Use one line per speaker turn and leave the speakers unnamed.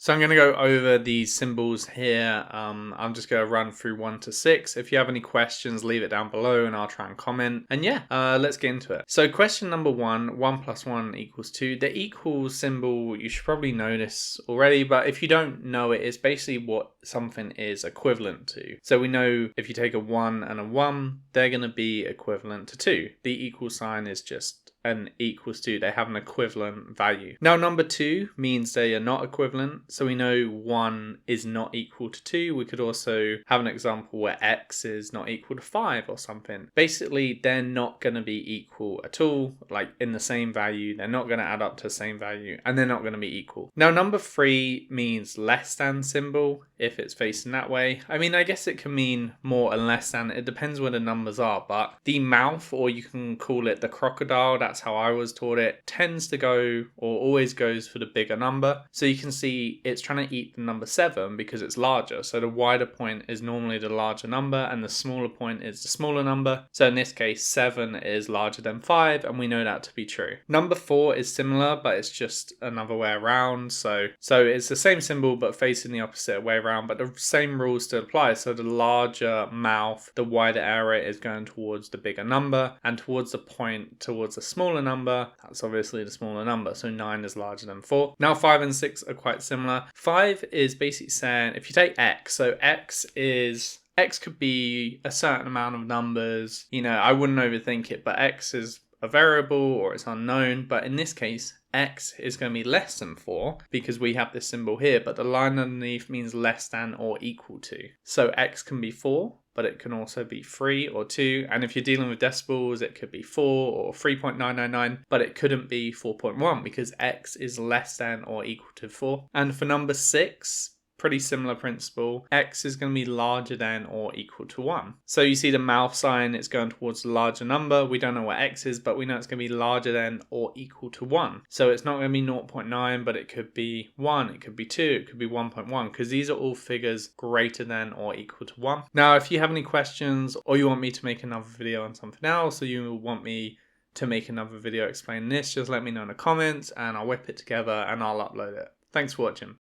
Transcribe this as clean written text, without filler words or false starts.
So I'm going to go over these symbols here. I'm just going to run through 1 to 6. If you have any questions, leave it down below and I'll try and comment. And yeah, let's get into it. So question number 1, 1 plus 1 equals 2. The equals symbol, you should probably know this already, but if you don't know it, it's basically what something is equivalent to. So we know if you take a 1 and a 1, they're going to be equivalent to 2. The equal sign is just an equals to, they have an equivalent value. Now number 2 means they are not equivalent, so we know 1 is not equal to 2. We could also have an example where x is not equal to 5 or something. Basically, they're not going to be equal at all, like in the same value. They're not going to add up to the same value, and they're not going to be equal. Now number 3 means less than symbol if it's facing that way. I mean, I guess it can mean more and less than, it depends where the numbers are, but the mouth, or you can call it the crocodile, that's how I was taught it, tends to go or always goes for the bigger number. So you can see it's trying to eat the number 7 because it's larger. So the wider point is normally the larger number and the smaller point is the smaller number. So in this case, 7 is larger than 5 and we know that to be true. Number 4 is similar, but it's just another way around. So it's the same symbol but facing the opposite way around, but the same rules still apply. So the larger mouth, the wider area is going towards the bigger number, and towards the point towards the smaller number, that's obviously the smaller number. So 9 is larger than 4. Now 5 and 6 are quite similar. 5 is basically saying if you take x, so x could be a certain amount of numbers. You know, I wouldn't overthink it, but x is a variable or it's unknown, but in this case x is going to be less than 4 because we have this symbol here, but the line underneath means less than or equal to. So x can be 4, but it can also be 3 or 2, and if you're dealing with decimals it could be 4 or 3.999, but it couldn't be 4.1 because x is less than or equal to 4. And for number 6, pretty similar principle, x is going to be larger than or equal to 1. So you see the mouth sign, it's going towards the larger number. We don't know what x is, but we know it's going to be larger than or equal to 1. So it's not going to be 0.9, but it could be 1, it could be 2, it could be 1.1, because these are all figures greater than or equal to 1. Now, if you have any questions or you want me to make another video on something else, or you want me to make another video explaining this, just let me know in the comments and I'll whip it together and I'll upload it. Thanks for watching.